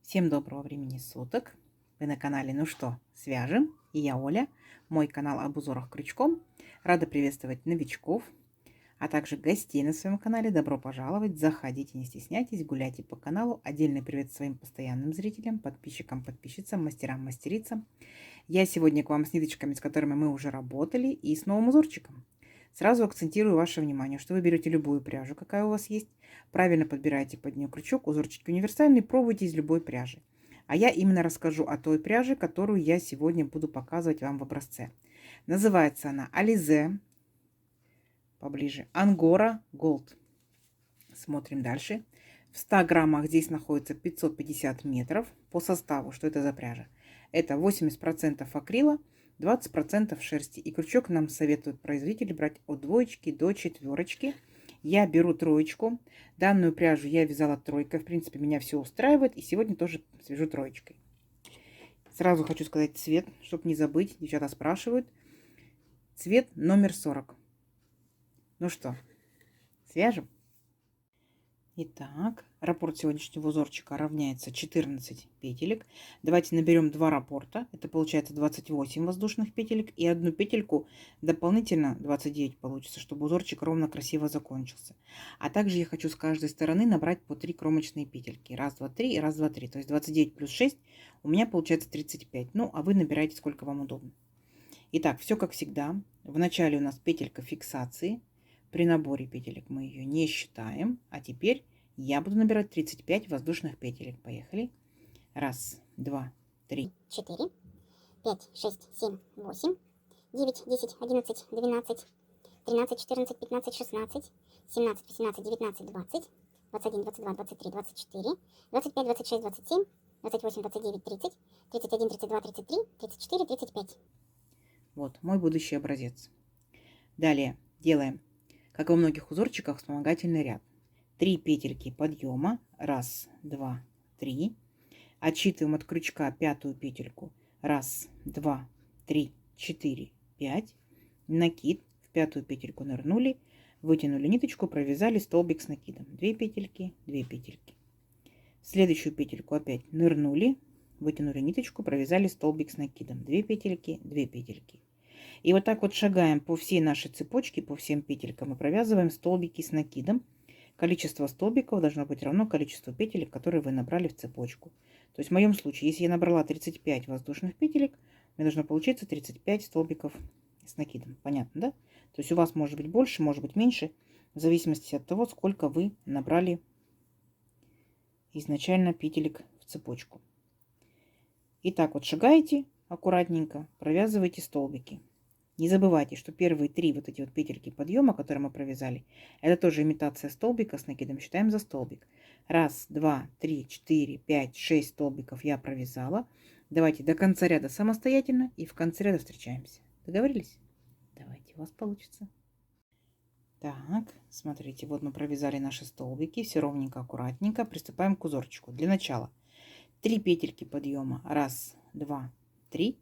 Всем доброго времени суток! Вы на канале «Ну что, свяжем?» И я Оля, мой канал об узорах крючком. Рада приветствовать новичков, а также гостей на своем канале. Добро пожаловать! Заходите, не стесняйтесь, гуляйте по каналу. Отдельный привет своим постоянным зрителям, подписчикам, подписчицам, мастерам, мастерицам. Я сегодня к вам с ниточками, с которыми мы уже работали, и с новым узорчиком. Сразу акцентирую ваше внимание, что вы берете любую пряжу, какая у вас есть, правильно подбираете под нее крючок, узорчики универсальные, пробуйте из любой пряжи. А я именно расскажу о той пряже, которую я сегодня буду показывать вам в образце. Называется она Alize, поближе, Angora Gold. Смотрим дальше. В 100 граммах здесь находится 550 метров. По составу, что это за пряжа? Это 80% акрила, 20% шерсти. И крючок нам советуют производители брать от 2 до 4. Я беру 3. Данную пряжу я вязала 3. В принципе, меня все устраивает. И сегодня тоже свяжу 3. Сразу хочу сказать цвет, чтобы не забыть. Девчата спрашивают. Цвет номер 40. Ну что, свяжем? Итак, раппорт сегодняшнего узорчика равняется 14 петелек. Давайте наберем 2 раппорта. Это получается 28 воздушных петелек. И одну петельку дополнительно 29 получится, чтобы узорчик ровно красиво закончился. А также я хочу с каждой стороны набрать по 3 кромочные петельки. Раз, два, три и раз, два, три. То есть 29 плюс 6 у меня получается 35. Ну, а вы набирайте сколько вам удобно. Итак, все как всегда. В начале у нас петелька фиксации. При наборе петелек мы ее не считаем. А теперь я буду набирать 35 воздушных петелек. Поехали. Раз, два, три, 4, 5, 6, 7, 8, 9, 10, 11, 12, 13, 14, 15, 16, 17, 18, 19, 20, 21, 22, 23, 24, 25, 26, 27, 28, 29, 30, 31, 32, 33, 34, 35. Вот мой будущий образец. Далее делаем, как во многих узорчиках, вспомогательный ряд. 3 петельки подъема. Раз, два, три. Отсчитываем от крючка 5-ю петельку. Раз, два, три, 4, 5. Накид. В 5-ю петельку нырнули. Вытянули ниточку, провязали столбик с накидом. 2 петельки, 2 петельки. В следующую петельку опять нырнули. Вытянули ниточку, провязали столбик с накидом. 2 петельки, 2 петельки. И вот так вот шагаем по всей нашей цепочке, по всем петелькам и провязываем столбики с накидом. Количество столбиков должно быть равно количеству петелек, которые вы набрали в цепочку. То есть в моем случае, если я набрала 35 воздушных петелек, мне должно получиться 35 столбиков с накидом. Понятно, да? То есть у вас может быть больше, может быть меньше, в зависимости от того, сколько вы набрали изначально петелек в цепочку. И так вот шагаете аккуратненько, провязываете столбики. Не забывайте, что первые 3 вот эти вот петельки подъема, которые мы провязали, это тоже имитация столбика с накидом. Считаем за столбик. Раз, два, три, 4, 5, 6 столбиков я провязала. Давайте до конца ряда самостоятельно и в конце ряда встречаемся. Договорились? Давайте, у вас получится. Так, смотрите, вот мы провязали наши столбики. Все ровненько, аккуратненько. Приступаем к узорчику. Для начала 3 петельки подъема. Раз, два, три.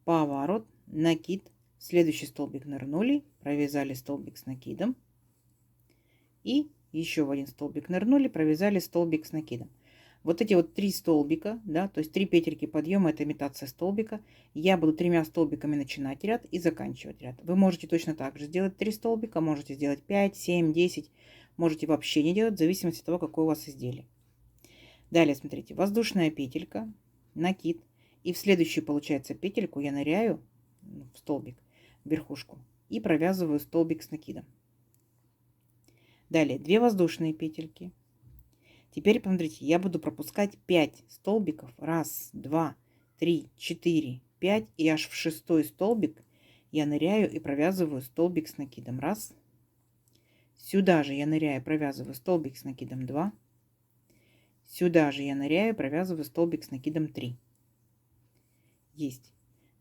Поворот, накид. Следующий столбик нырнули, провязали столбик с накидом. И еще в один столбик нырнули, провязали столбик с накидом. Вот эти вот 3 столбика, да, то есть 3 петельки подъема, это имитация столбика. Я буду 3 столбиками начинать ряд и заканчивать ряд. Вы можете точно так же сделать 3 столбика, можете сделать 5, 7, 10. Можете вообще не делать, в зависимости от того, какое у вас изделие. Далее, смотрите, воздушная петелька, накид. И в следующую, получается, петельку я ныряю в столбик, в верхушку, и провязываю столбик с накидом. Далее 2 воздушные петельки. Теперь, посмотрите, я буду пропускать 5 столбиков. Раз, два, три, 4, 5. И аж в 6-й столбик я ныряю и провязываю столбик с накидом. Раз. Сюда же я ныряю, провязываю столбик с накидом 2. Сюда же я ныряю, провязываю столбик с накидом 3. Есть.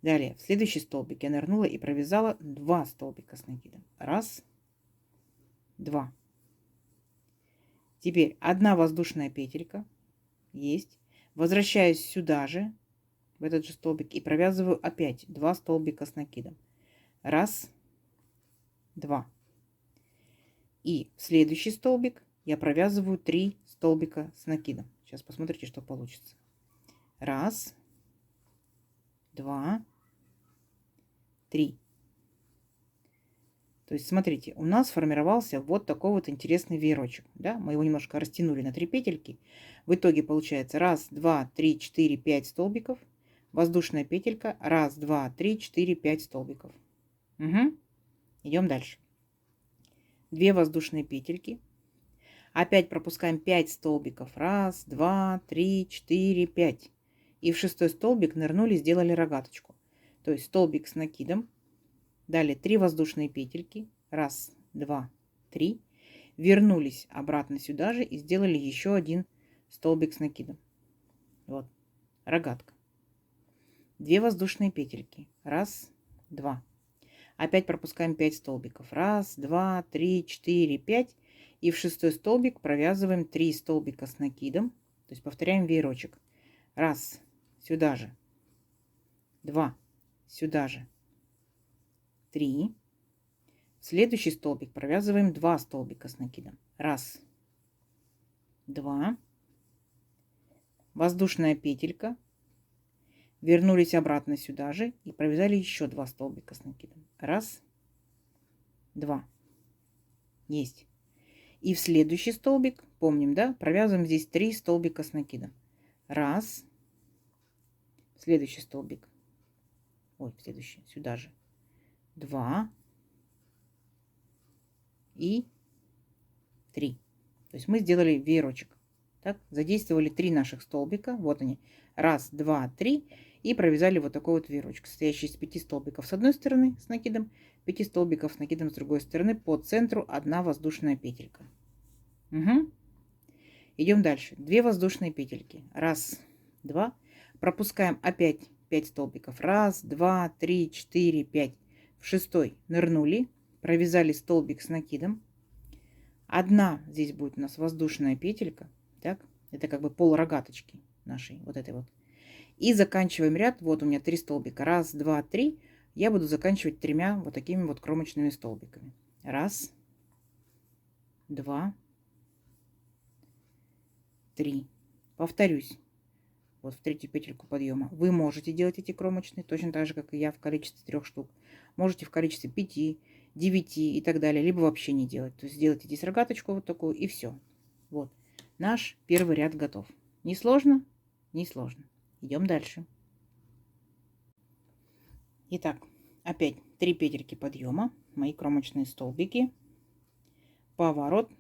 Далее, в следующий столбик я нырнула и провязала 2 столбика с накидом. Раз, два. Теперь 1 воздушная петелька. Есть. Возвращаюсь сюда же, в этот же столбик, и провязываю опять 2 столбика с накидом. Раз, два. И в следующий столбик я провязываю 3 столбика с накидом. Сейчас посмотрите, что получится. Раз, два, три. То есть, смотрите, у нас сформировался вот такой вот интересный веерочек. Да? Мы его немножко растянули на 3 петельки. В итоге получается раз, два, три, четыре, 5 столбиков. Воздушная петелька. Раз, два, три, четыре, 5 столбиков. Угу. Идем дальше. 2 воздушные петельки. Опять пропускаем 5 столбиков. Раз, два, три, четыре, 5. И в 6-й столбик нырнули, сделали рогаточку. То есть столбик с накидом. Далее 3 воздушные петельки. Раз, два, три. Вернулись обратно сюда же и сделали еще один столбик с накидом. Вот, рогатка. 2 воздушные петельки. Раз, два. Опять пропускаем 5 столбиков. Раз, два, три, четыре, 5. И в 6-й столбик провязываем 3 столбика с накидом. То есть повторяем веерочек. Раз, сюда же. Два, сюда же. 3. В следующий столбик провязываем 2 столбика с накидом. Раз, два. Воздушная петелька. Вернулись обратно сюда же и провязали еще 2 столбика с накидом. Раз, два. Есть. И в следующий столбик, помним, да, провязываем здесь 3 столбика с накидом. Раз. Следующий столбик. Ой, следующий, сюда же. 2 и 3. То есть мы сделали веерочек. Так, задействовали 3 наших столбика. Вот они. Раз, два, три. И провязали вот такой вот веерочек, состоящий из 5 столбиков с одной стороны с накидом, 5 столбиков с накидом с другой стороны. По центру 1 воздушная петелька. Угу. Идем дальше. 2 воздушные петельки. Раз, два. Пропускаем опять 5 столбиков. Раз, два, три, четыре, 5. В 6-й нырнули, провязали столбик с накидом. 1 здесь будет у нас воздушная петелька. Так, это как бы пол рогаточки нашей, вот этой вот. И заканчиваем ряд. Вот у меня 3 столбика. Раз, два, три. Я буду заканчивать 3 вот такими вот кромочными столбиками. Раз, два, три. Повторюсь. Вот в 3-ю петельку подъема. Вы можете делать эти кромочные, точно так же, как и я, в количестве 3 штук. Можете в количестве 5, 9 и так далее, либо вообще не делать. То есть сделайте здесь рогаточку вот такую и все. Вот. Наш первый ряд готов. Не сложно? Не сложно. Идем дальше. Итак, опять 3 петельки подъема, мои кромочные столбики, поворот.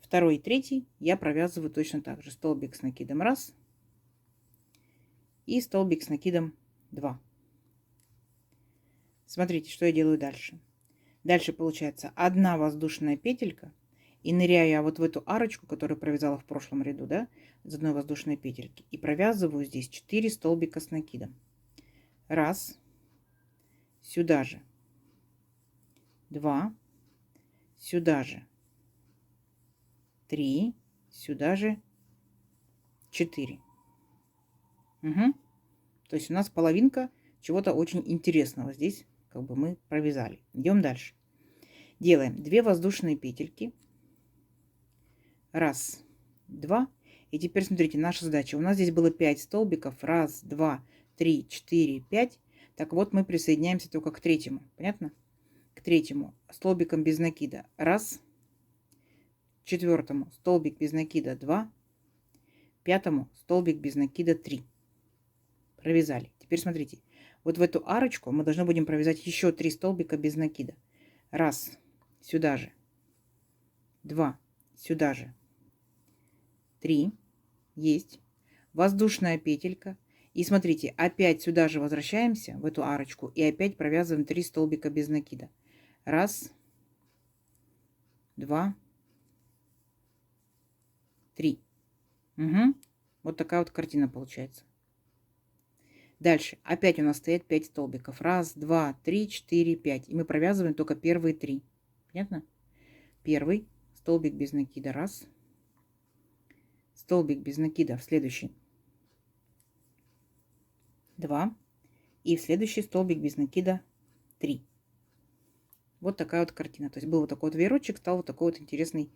2 и 3 я провязываю точно так же. Столбик с накидом 1 и столбик с накидом 2. Смотрите, что я делаю дальше. Дальше получается 1 воздушная петелька. И ныряю я вот в эту арочку, которую провязала в прошлом ряду, да, из 1 воздушной петельки. И провязываю здесь 4 столбика с накидом. Раз. Сюда же. 2. Сюда же. 3. Сюда же. 4. Угу. То есть у нас половинка чего-то очень интересного здесь как бы мы провязали. Идем дальше. Делаем 2 воздушные петельки. Раз, два. И теперь смотрите, наша задача. У нас здесь было 5 столбиков. Раз, два, три, 4, 5. Так вот, мы присоединяемся только к 3-му. Понятно? К 3-му столбиком без накида. Раз. 4-му столбик без накида 2. 5-му столбик без накида 3. Провязали. Теперь смотрите. Вот в эту арочку мы должны будем провязать еще 3 столбика без накида. Раз. Сюда же. 2. Сюда же. 3. Есть. Воздушная петелька. И смотрите, опять сюда же возвращаемся, в эту арочку, и опять провязываем 3 столбика без накида. Раз, два, 3. Угу. Вот такая вот картина получается. Дальше. Опять у нас стоят 5 столбиков. Раз, два, три, 4, 5. И мы провязываем только первые 3. Понятно? Первый столбик без накида. Раз. Столбик без накида в следующий. 2. И в следующий столбик без накида 3. Вот такая вот картина. То есть был вот такой вот веерочек, стал вот такой вот интересный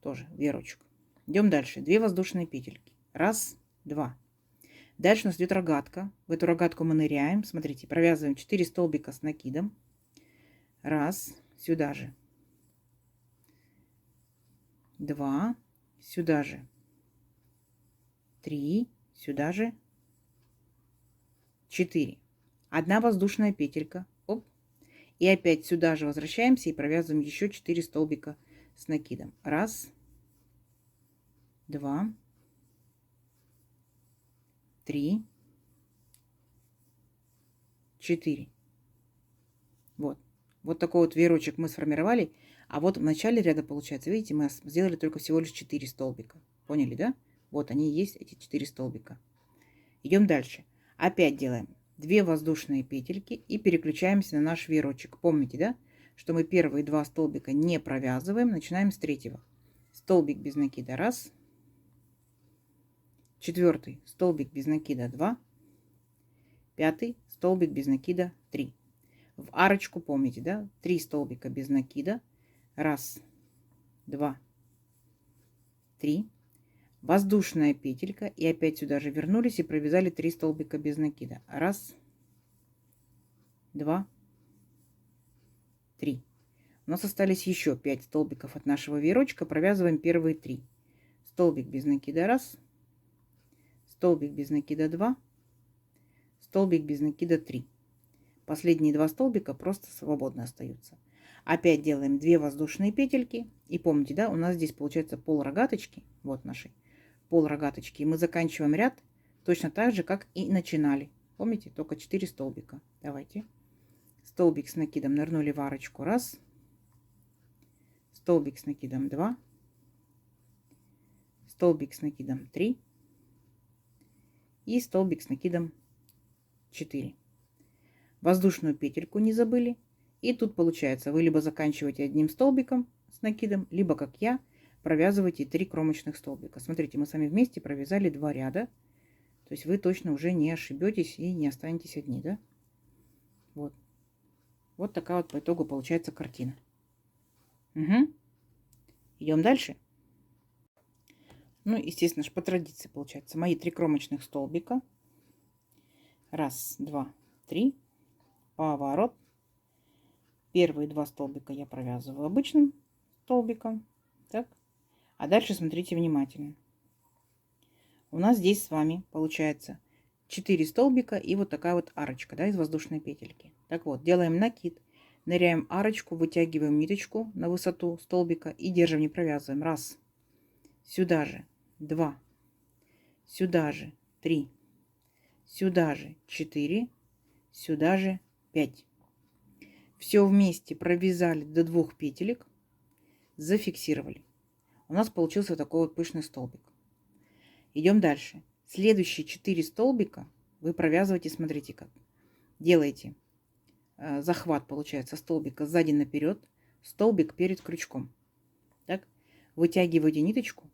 тоже веерочек. Идем дальше. 2 воздушные петельки. Раз, два. Дальше у нас идет рогатка. В эту рогатку мы ныряем. Смотрите, провязываем 4 столбика с накидом. Раз, сюда же. 2, сюда же. 3, сюда же. 4. Одна воздушная петелька. Оп. И опять сюда же возвращаемся и провязываем еще 4 столбика с накидом. Раз, 2, 3, 4. Вот. Вот такой вот веерочек мы сформировали. А вот в начале ряда, получается, видите, мы сделали только всего лишь 4 столбика. Поняли, да? Вот они и есть, эти 4 столбика. Идем дальше. Опять делаем 2 воздушные петельки и переключаемся на наш веерочек. Помните, да, что мы первые 2 столбика не провязываем. Начинаем с третьего. Столбик без накида 1. 4 столбик без накида 2. 5 столбик без накида 3. В арочку помните, да? 3 столбика без накида. 1, 2, 3. Воздушная петелька. И опять сюда же вернулись и провязали 3 столбика без накида. 1, 2, 3. У нас остались еще 5 столбиков от нашего веерочка. Провязываем первые 3. Столбик без накида 1. Столбик без накида 2. Столбик без накида 3. Последние 2 столбика просто свободно остаются. Опять делаем 2 воздушные петельки. И помните, да, у нас здесь получается пол рогаточки. Вот наши пол рогаточки. И мы заканчиваем ряд точно так же, как и начинали. Помните, только 4 столбика. Давайте. Столбик с накидом нырнули в арочку. 1. Столбик с накидом 2. Столбик с накидом 3. И столбик с накидом 4. Воздушную петельку не забыли. И тут получается, вы либо заканчиваете одним столбиком с накидом, либо, как я, провязываете 3 кромочных столбика. Смотрите, мы с вами вместе провязали 2 ряда. То есть вы точно уже не ошибетесь и не останетесь одни, да? Вот. Вот такая вот по итогу получается картина. Угу. Идем дальше. Ну, естественно, по традиции получается. Мои 3 кромочных столбика. 1, 2, 3. Поворот. Первые 2 столбика я провязываю обычным столбиком. Так. А дальше смотрите внимательно. У нас здесь с вами получается 4 столбика и вот такая вот арочка, да, из воздушной петельки. Так вот, делаем накид, ныряем арочку, вытягиваем ниточку на высоту столбика и держим, не провязываем. 1, сюда же, 2, сюда же, 3, сюда же, 4, сюда же, 5. Все вместе провязали до 2 петелек, зафиксировали. У нас получился такой вот пышный столбик. Идем дальше. Следующие 4 столбика вы провязываете, смотрите как. Делаете захват, получается, столбика сзади наперед, столбик перед крючком. Так, вытягиваете ниточку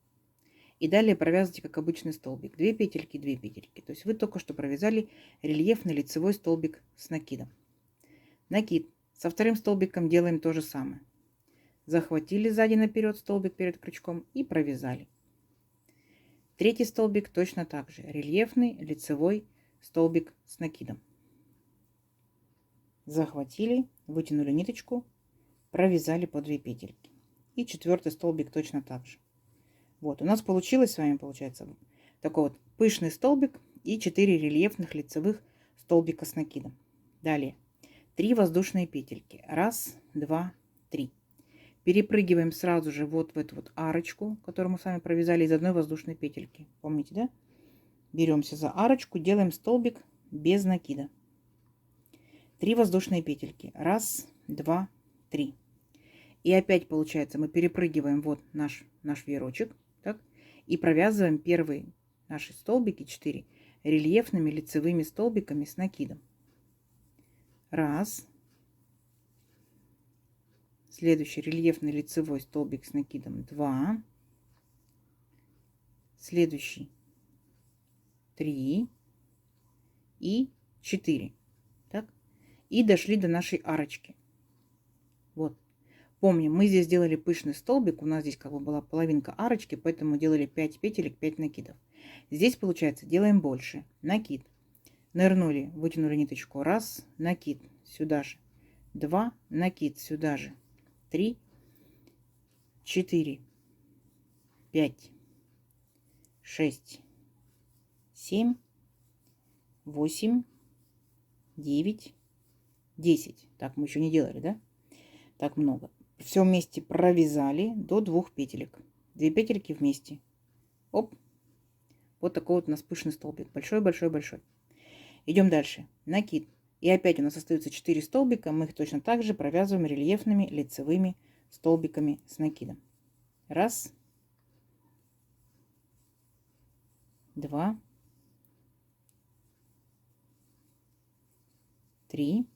и далее провязываете как обычный столбик. 2 петельки, 2 петельки. То есть вы только что провязали рельефный лицевой столбик с накидом. Накид. Со вторым столбиком делаем то же самое. Захватили сзади наперед столбик перед крючком и провязали. Третий столбик точно так же. Рельефный лицевой столбик с накидом. Захватили, вытянули ниточку, провязали по 2 петельки. И четвертый столбик точно так же. Вот, у нас получилось с вами, получается, такой вот пышный столбик и 4 рельефных лицевых столбика с накидом. Далее 3 воздушные петельки. 1, 2, 3. Перепрыгиваем сразу же вот в эту вот арочку, которую мы с вами провязали из одной воздушной петельки. Помните, да? Беремся за арочку, делаем столбик без накида. 3 воздушные петельки. 1, 2, 3. И опять получается, мы перепрыгиваем вот наш веерочек, так, и провязываем первые наши столбики 4 рельефными лицевыми столбиками с накидом. 1. Следующий рельефный лицевой столбик с накидом 2. Следующий 3 и 4. Так. И дошли до нашей арочки. Вот. Помним, мы здесь делали пышный столбик, у нас здесь как бы была половинка арочки, поэтому делали 5 петелек, 5 накидов. Здесь, получается, делаем больше. Накид. Нырнули, вытянули ниточку. Раз, накид, сюда же. 2, накид, сюда же. 3, 4, 5, 6, 7, 8, 9, 10. Так мы еще не делали, да? Так много. Все вместе провязали до 2 петелек. 2 петельки вместе. Оп. Вот такой вот у нас пышный столбик. Большой, большой, большой. Идем дальше. Накид. И опять у нас остается 4 столбика. Мы их точно так же провязываем рельефными лицевыми столбиками с накидом. Раз. 2. 3.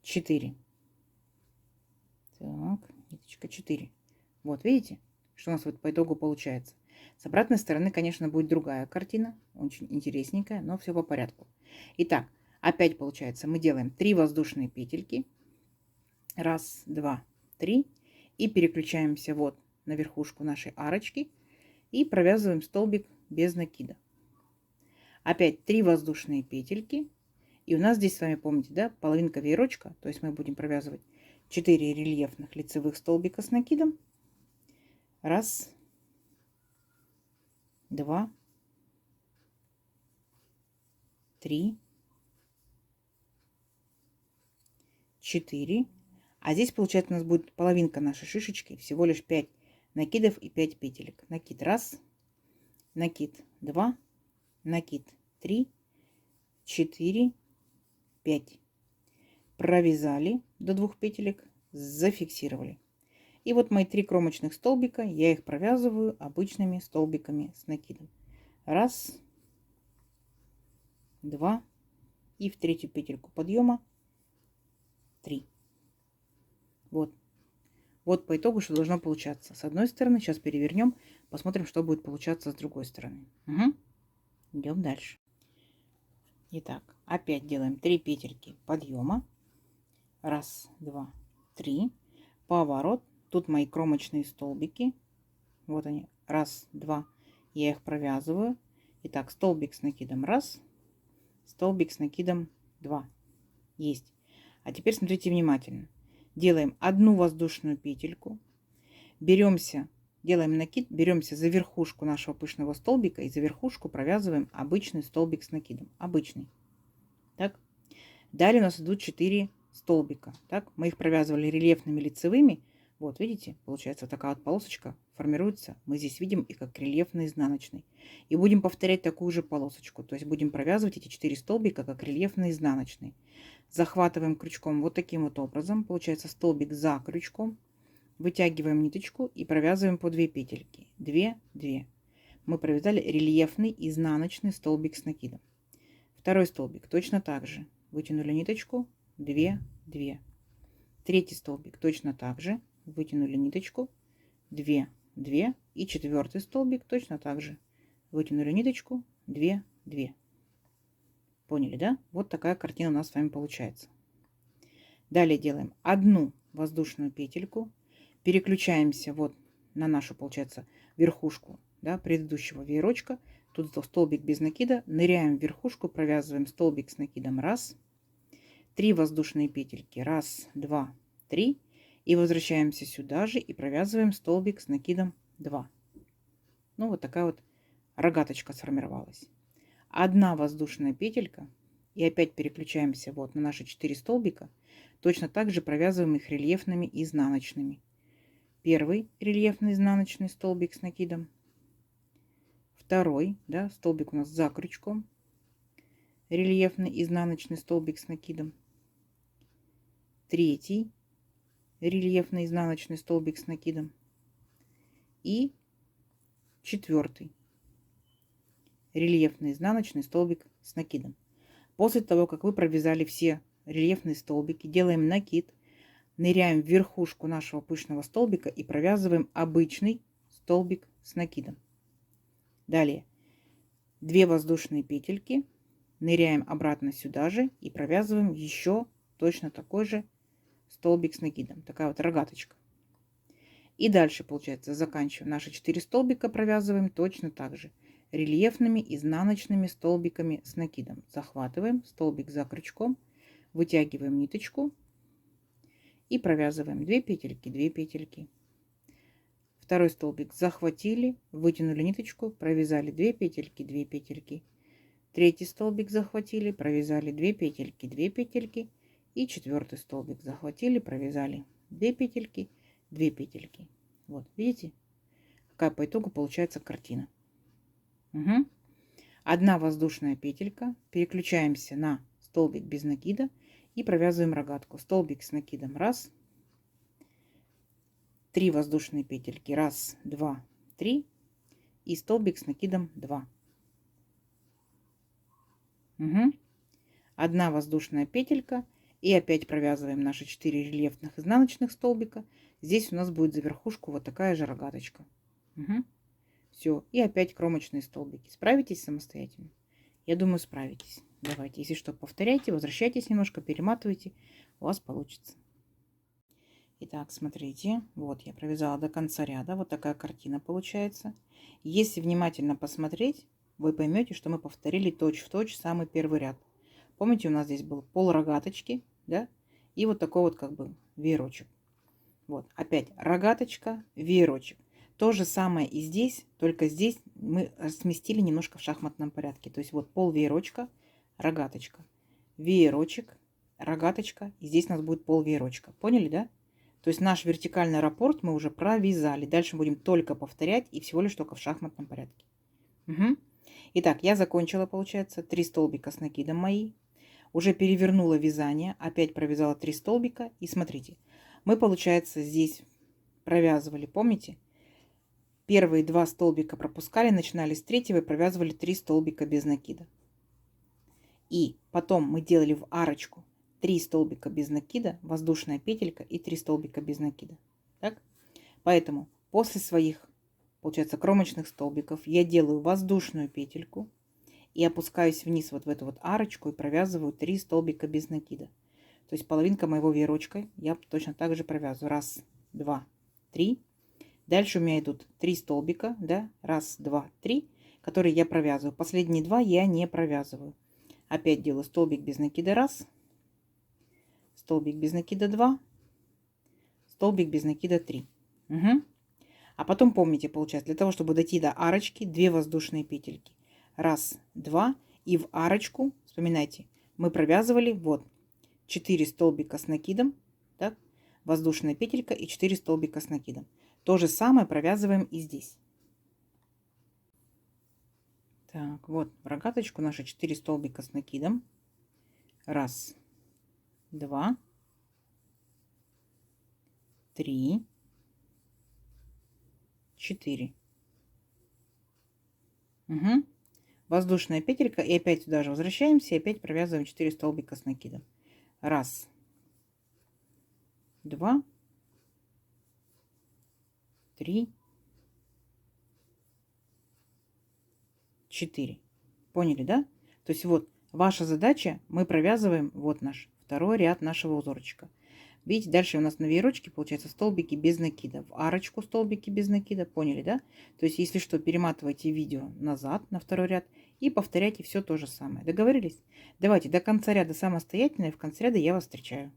4. Так, ниточка 4. Вот, видите, что у нас вот по итогу получается. С обратной стороны, конечно, будет другая картина, очень интересненькая, но все по порядку. Итак, опять получается, мы делаем 3 воздушные петельки. Раз, два, 3. И переключаемся вот на верхушку нашей арочки и провязываем столбик без накида. Опять 3 воздушные петельки. И у нас здесь с вами, помните, да, половинка веерочка. То есть мы будем провязывать 4 рельефных лицевых столбика с накидом. Раз, 2, 3, 4. А здесь, получается, у нас будет половинка нашей шишечки. Всего лишь 5 накидов и 5 петелек. Накид раз, накид 2, накид 3, 4, 5. Провязали до 2 петелек, зафиксировали. И вот мои 3 кромочных столбика, я их провязываю обычными столбиками с накидом. Раз, 2 и в 3-ю петельку подъема 3. Вот. Вот по итогу, что должно получаться. С одной стороны, сейчас перевернем, посмотрим, что будет получаться с другой стороны. Угу. Идем дальше. Итак, опять делаем 3 петельки подъема. Раз, 2, 3. Поворот. Тут мои кромочные столбики. Вот они. Раз, 2. Я их провязываю. Итак, столбик с накидом раз. Столбик с накидом 2. Есть. А теперь смотрите внимательно. Делаем одну воздушную петельку. Беремся, делаем накид, беремся за верхушку нашего пышного столбика и за верхушку провязываем обычный столбик с накидом. Обычный. Так. Далее у нас идут 4 столбика. Так. Мы их провязывали рельефными лицевыми. Вот, видите, получается вот такая вот полосочка формируется. Мы здесь видим их как рельефный изнаночный. И будем повторять такую же полосочку. То есть будем провязывать эти 4 столбика как рельефный изнаночный. Захватываем крючком вот таким вот образом. Получается столбик за крючком. Вытягиваем ниточку и провязываем по 2 петельки. 2, 2. Мы провязали рельефный изнаночный столбик с накидом. Второй столбик точно так же. Вытянули ниточку. 2, 2. Третий столбик точно так же. Вытянули ниточку. 2, 2. И четвертый столбик точно так же. Вытянули ниточку. 2, 2. Поняли, да? Вот такая картина у нас с вами получается. Далее делаем одну воздушную петельку. Переключаемся вот на нашу, получается, верхушку, да, предыдущего веерочка. Тут столбик без накида. Ныряем в верхушку, провязываем столбик с накидом раз. 3 воздушные петельки. Раз, 2, 3. И возвращаемся сюда же и провязываем столбик с накидом 2. Ну, вот такая вот рогаточка сформировалась. Одна воздушная петелька. И опять переключаемся вот на наши 4 столбика. Точно так же провязываем их рельефными изнаночными. Первый рельефный изнаночный столбик с накидом. Второй, да, столбик у нас за крючком. Рельефный изнаночный столбик с накидом. Третий рельефный изнаночный столбик с накидом. И четвертый рельефный изнаночный столбик с накидом. После того, как вы провязали все рельефные столбики, делаем накид, ныряем в верхушку нашего пышного столбика и провязываем обычный столбик с накидом. Далее 2 воздушные петельки, ныряем обратно сюда же и провязываем еще точно такой же столбик с накидом. Такая вот рогаточка. И дальше, получается, заканчиваем наши 4 столбика, провязываем точно так же рельефными изнаночными столбиками с накидом. Захватываем столбик за крючком, вытягиваем ниточку и провязываем 2 петельки, 2 петельки. Второй столбик захватили, вытянули ниточку, провязали 2 петельки, 2 петельки. Третий столбик захватили, провязали 2 петельки, 2 петельки. И четвертый столбик захватили, провязали 2 петельки, 2 петельки. Вот, видите, какая по итогу получается картина. Угу. Одна воздушная петелька, переключаемся на столбик без накида и провязываем рогатку. Столбик с накидом 1, 3 воздушные петельки 1, 2, 3 и столбик с накидом 2. Угу. Одна воздушная петелька и опять провязываем наши 4 рельефных изнаночных столбика. Здесь у нас будет за верхушку вот такая же рогаточка. Угу. Все, и опять кромочные столбики. Справитесь самостоятельно? Я думаю, справитесь. Давайте, если что, повторяйте, возвращайтесь немножко, перематывайте, у вас получится. Итак, смотрите, вот я провязала до конца ряда, вот такая картина получается. Если внимательно посмотреть, вы поймете, что мы повторили точь-в-точь самый первый ряд. Помните, у нас здесь был пол рогаточки, да, и вот такой вот как бы веерочек. Вот, опять рогаточка, веерочек. То же самое и здесь, только здесь мы сместили немножко в шахматном порядке. То есть вот пол веерочка, рогаточка, веерочек, рогаточка, и здесь у нас будет пол веерочка. Поняли, да? То есть наш вертикальный раппорт мы уже провязали. Дальше будем только повторять и всего лишь только в шахматном порядке. Угу. Итак, я закончила, получается, 3 столбика с накидом мои. Уже перевернула вязание, опять провязала 3 столбика. И смотрите, мы, получается, здесь провязывали, помните? Первые 2 столбика пропускали, начинали с 3 и провязывали 3 столбика без накида. И потом мы делали в арочку 3 столбика без накида, воздушная петелька и 3 столбика без накида. Так? Поэтому после своих, получается, кромочных столбиков я делаю воздушную петельку и опускаюсь вниз вот в эту вот арочку и провязываю 3 столбика без накида. То есть половинка моего веерочка я точно так же провязываю. 1, 2, 3. Дальше у меня идут 3 столбика, да, 1, 2, 3, которые я провязываю. Последние 2 я не провязываю. Опять делаю столбик без накида 1, столбик без накида 2, столбик без накида 3. Угу. А потом помните, получается, для того, чтобы дойти до арочки, 2 воздушные петельки. 1, 2. И в арочку, вспоминайте, мы провязывали вот 4 столбика с накидом, так, воздушная петелька и 4 столбика с накидом. То же самое провязываем и здесь. Так, вот в рогаточку наши 4 столбика с накидом. 1, 2, 3, 4. Угу. Воздушная петелька. И опять сюда же возвращаемся. И опять провязываем 4 столбика с накидом. 1, 2, 3, 4. Поняли, да? То есть вот ваша задача, мы провязываем вот наш второй ряд нашего узорчика. Видите, дальше у нас на веерочке получается столбики без накида. В арочку столбики без накида. Поняли, да? То есть, если что, перематывайте видео назад на второй ряд и повторяйте все то же самое. Договорились? Давайте до конца ряда самостоятельно, и в конце ряда я вас встречаю.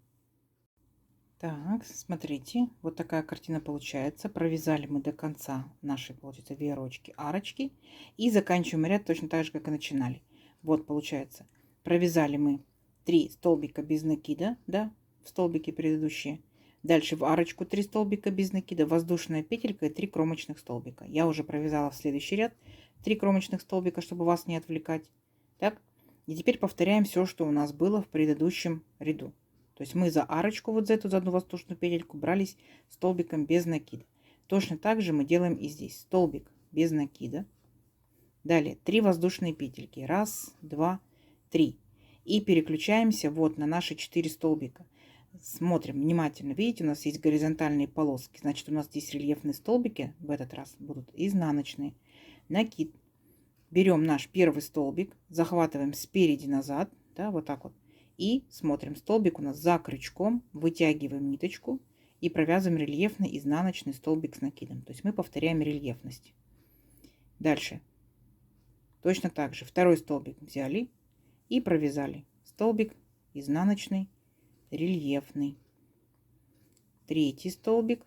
Так, смотрите, вот такая картина получается. Провязали мы до конца нашей, получается, веерочки, арочки. И заканчиваем ряд точно так же, как и начинали. Вот, получается, провязали мы 3 столбика без накида, да, в столбике предыдущие. Дальше в арочку 3 столбика без накида, воздушная петелька и 3 кромочных столбика. Я уже провязала в следующий ряд 3 кромочных столбика, чтобы вас не отвлекать. Так, и теперь повторяем все, что у нас было в предыдущем ряду. То есть мы за арочку, вот за эту, за одну воздушную петельку брались столбиком без накида. Точно так же мы делаем и здесь. Столбик без накида. Далее 3 воздушные петельки. 1, 2, 3. И переключаемся вот на наши 4 столбика. Смотрим внимательно. Видите, у нас есть горизонтальные полоски. Значит, у нас здесь рельефные столбики в этот раз будут изнаночные. Накид. Берем наш первый столбик, захватываем спереди назад, да, вот так вот. И смотрим, столбик у нас за крючком, вытягиваем ниточку и провязываем рельефный изнаночный столбик с накидом. То есть мы повторяем рельефность. Дальше. Точно так же второй столбик взяли и провязали. Столбик изнаночный, рельефный. Третий столбик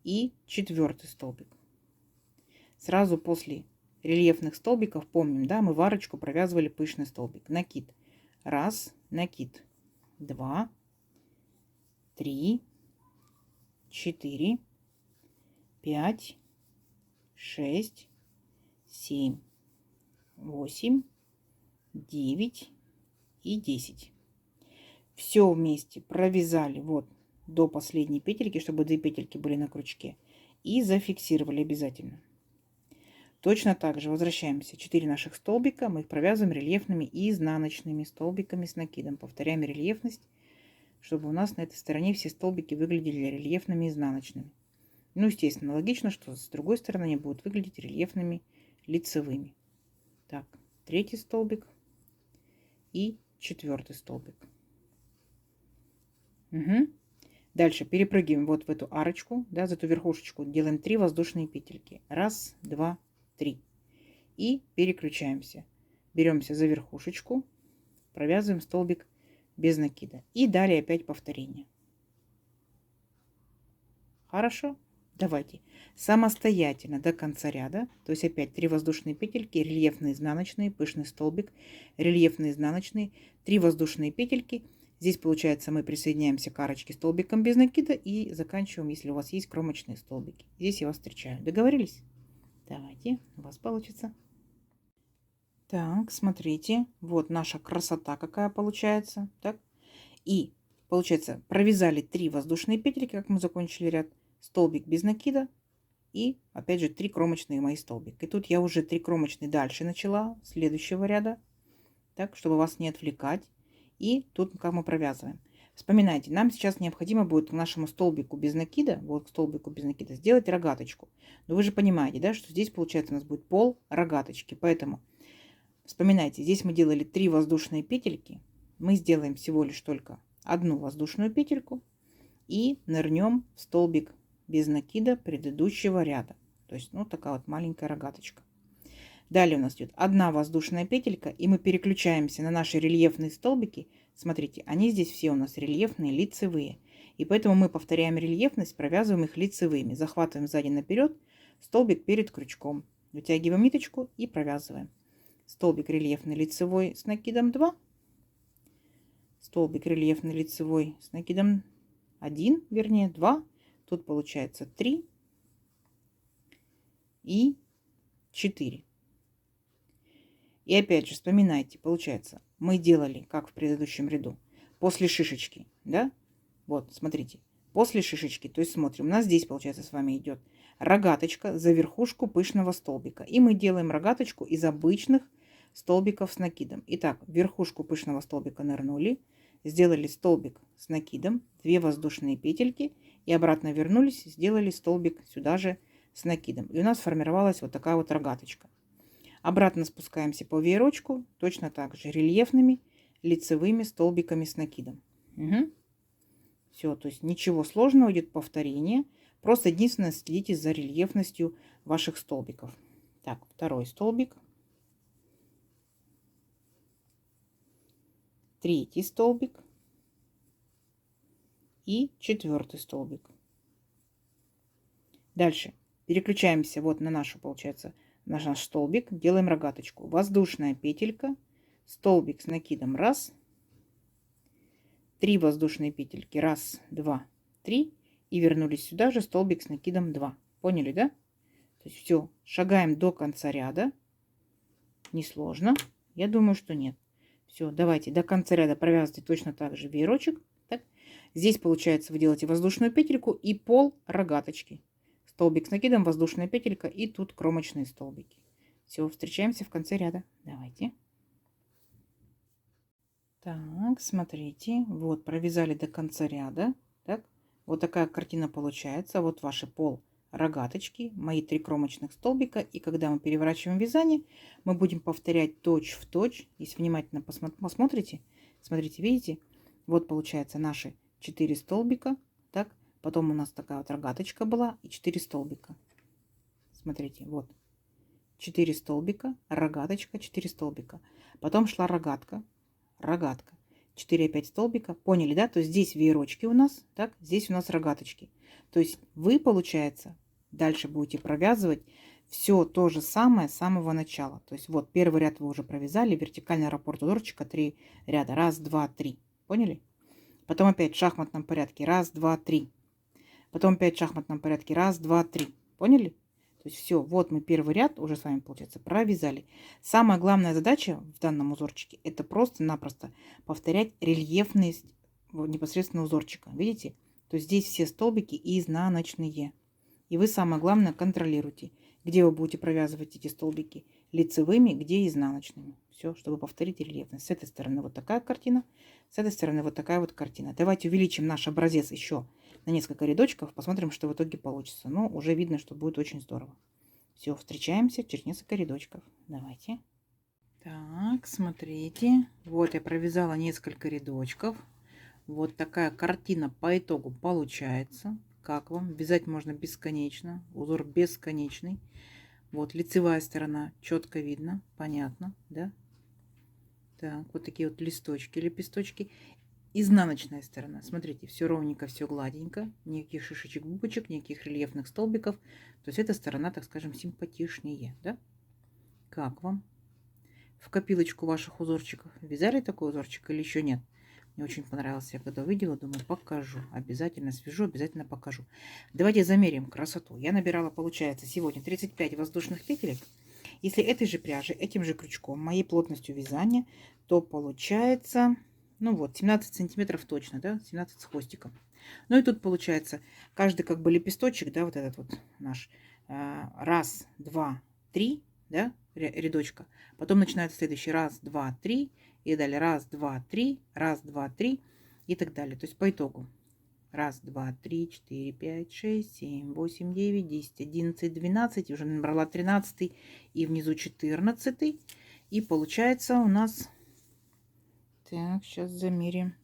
и четвертый столбик. Сразу после рельефных столбиков, помним, да, мы в арочку провязывали пышный столбик. Накид. Раз, накид. 2, 3, 4, 5, 6, 7, 8, 9 и 10. Все вместе провязали вот до последней петельки, чтобы 2 петельки были на крючке. И зафиксировали обязательно. Точно так же возвращаемся. 4 наших столбика. Мы их провязываем рельефными и изнаночными столбиками с накидом. Повторяем рельефность, чтобы у нас на этой стороне все столбики выглядели рельефными и изнаночными. Ну, естественно, логично, что с другой стороны они будут выглядеть рельефными лицевыми. Так, третий столбик и четвертый столбик. Угу. Дальше перепрыгиваем вот в эту арочку, да, за эту верхушечку, делаем 3 воздушные петельки. 1, 2, 3. И переключаемся. Беремся за верхушечку, провязываем столбик без накида. И далее опять повторение. Хорошо? Давайте самостоятельно до конца ряда, то есть опять 3 воздушные петельки, рельефные изнаночные, пышный столбик, рельефные изнаночные, 3 воздушные петельки. Здесь получается мы присоединяемся к арочке столбиком без накида и заканчиваем, если у вас есть кромочные столбики. Здесь я вас встречаю. Договорились? Давайте, у вас получится. Так, смотрите, вот наша красота какая получается. Так, и получается провязали 3 воздушные петельки, как мы закончили ряд, столбик без накида и опять же 3 кромочные мои столбика. И тут я уже 3 кромочные дальше начала следующего ряда, так, чтобы вас не отвлекать. И тут как мы провязываем. Вспоминайте, нам сейчас необходимо будет к нашему столбику без накида, вот к столбику без накида, сделать рогаточку. Но вы же понимаете, да, что здесь получается у нас будет пол рогаточки. Поэтому вспоминайте, здесь мы делали 3 воздушные петельки. Мы сделаем всего лишь только одну воздушную петельку и нырнем в столбик без накида предыдущего ряда. То есть, ну, такая вот маленькая рогаточка. Далее у нас идет 1 воздушная петелька, и мы переключаемся на наши рельефные столбики. Смотрите, они здесь все у нас рельефные, лицевые. И поэтому мы повторяем рельефность, провязываем их лицевыми. Захватываем сзади наперед, столбик перед крючком. Вытягиваем ниточку и провязываем. Столбик рельефный лицевой с накидом 2. Столбик рельефный лицевой с накидом 1, вернее 2. Тут получается 3 и 4. И опять же, вспоминайте, получается, мы делали, как в предыдущем ряду, после шишечки, да? Вот, смотрите, после шишечки, то есть смотрим, у нас здесь, получается, с вами идет рогаточка за верхушку пышного столбика. И мы делаем рогаточку из обычных столбиков с накидом. Итак, в верхушку пышного столбика нырнули, сделали столбик с накидом, 2 воздушные петельки и обратно вернулись, сделали столбик сюда же с накидом. И у нас сформировалась вот такая вот рогаточка. Обратно спускаемся по веерочку, точно так же рельефными лицевыми столбиками с накидом. Угу. Все, то есть ничего сложного, идет повторение. Просто единственное следите за рельефностью ваших столбиков. Так, второй столбик. Третий столбик. И четвертый столбик. Дальше переключаемся вот на нашу, получается, наш столбик, делаем рогаточку. Воздушная петелька, столбик с накидом 1, 3 воздушные петельки 1, 2, 3 и вернулись сюда же, столбик с накидом 2. Поняли, да? То есть все, шагаем до конца ряда. Несложно. Я думаю, что нет. Все, давайте до конца ряда провязывайте точно так же веерочек. Так. Здесь получается вы делаете воздушную петельку и пол рогаточки. Столбик с накидом, воздушная петелька и тут кромочные столбики. Все, встречаемся в конце ряда. Давайте. Так, смотрите, вот провязали до конца ряда. Так, вот такая картина получается. Вот ваши пол рогаточки, мои 3 кромочных столбика. И когда мы переворачиваем вязание, мы будем повторять точь в точь. Если внимательно посмотрите, смотрите, видите, вот получается наши 4 столбика, так, потом у нас такая вот рогаточка была и 4 столбика. Смотрите, вот 4 столбика, рогаточка, 4 столбика. Потом шла рогатка, рогатка, 4 опять столбика. Поняли, да? То есть здесь веерочки у нас, так, здесь у нас рогаточки. То есть вы, получается, дальше будете провязывать все то же самое с самого начала. То есть вот первый ряд вы уже провязали, вертикальный раппорт узорчика 3 ряда. Раз, два, три. Поняли? Потом опять в шахматном порядке. Раз, два, три. Потом опять в шахматном порядке. Раз, два, три. Поняли? То есть все, вот мы первый ряд уже с вами, получается, провязали. Самая главная задача в данном узорчике — это просто-напросто повторять рельефность непосредственно узорчика. Видите? То есть здесь все столбики изнаночные. И вы, самое главное, контролируйте, где вы будете провязывать эти столбики лицевыми, где изнаночными. Все, чтобы повторить рельефность. С этой стороны вот такая картина, с этой стороны вот такая вот картина. Давайте увеличим наш образец еще на несколько рядочков, посмотрим, что в итоге получится. Но уже видно, что будет очень здорово. Все, встречаемся через несколько рядочков. Давайте. Так, смотрите. Вот я провязала несколько рядочков. Вот такая картина по итогу получается. Как вам? Вязать можно бесконечно. Узор бесконечный. Вот лицевая сторона четко видно. Понятно, да? Так, вот такие вот листочки, лепесточки. Изнаночная сторона. Смотрите, все ровненько, все гладенько. Никаких шишечек, бубочек, никаких рельефных столбиков. То есть эта сторона, так скажем, симпатичнее, да? Как вам? В копилочку ваших узорчиков вязали такой узорчик или еще нет? Мне очень понравился. Я когда увидела, думаю, покажу. Обязательно свяжу, обязательно покажу. Давайте замерим красоту. Я набирала, получается, сегодня 35 воздушных петелек. Если этой же пряжи, этим же крючком, моей плотностью вязания, то получается, ну вот, 17 сантиметров точно, да, 17 с хвостиком. Ну и тут получается, каждый как бы лепесточек, да, вот этот вот наш, раз, два, три, да, рядочка. Потом начинается следующий раз, два, три. И далее раз, два, три, раз, два, три и так далее. То есть по итогу. Раз, два, три, 4, 5, 6, 7, 8, 9, 10, 11, 12. Уже набрала 13 и внизу 14. И получается у нас... Так, сейчас замерим.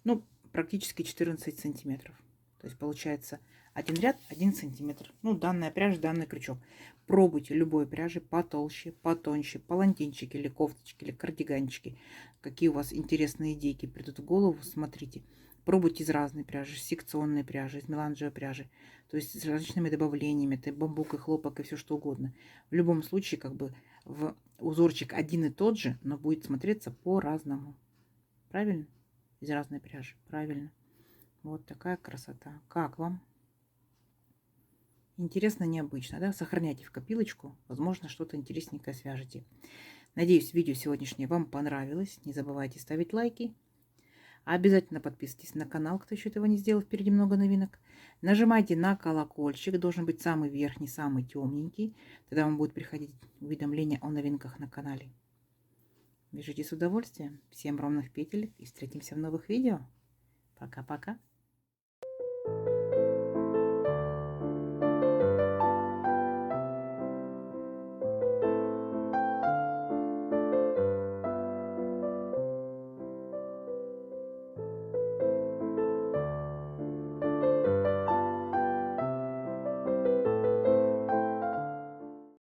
Ну, практически 14 сантиметров. То есть получается один ряд, 1 сантиметр. Ну, данная пряжа, данный крючок. Пробуйте любой пряжи потолще, потоньше, палантинчики или кофточки, или кардиганчики. Какие у вас интересные идейки придут в голову, смотрите. Пробуйте из разной пряжи, секционной пряжи, из меланжевой пряжи. То есть с различными добавлениями. Это бамбук и хлопок и все что угодно. В любом случае, как бы в узорчик один и тот же, но будет смотреться по-разному. Правильно? Из разной пряжи. Правильно. Вот такая красота. Как вам? Интересно, необычно, да? Сохраняйте в копилочку. Возможно, что-то интересненькое свяжете. Надеюсь, видео сегодняшнее вам понравилось. Не забывайте ставить лайки. Обязательно подписывайтесь на канал, кто еще этого не сделал. Впереди много новинок. Нажимайте на колокольчик. Должен быть самый верхний, самый темненький. Тогда вам будет приходить уведомления о новинках на канале. Вяжите с удовольствием. Всем ровных петелек и встретимся в новых видео. Пока-пока.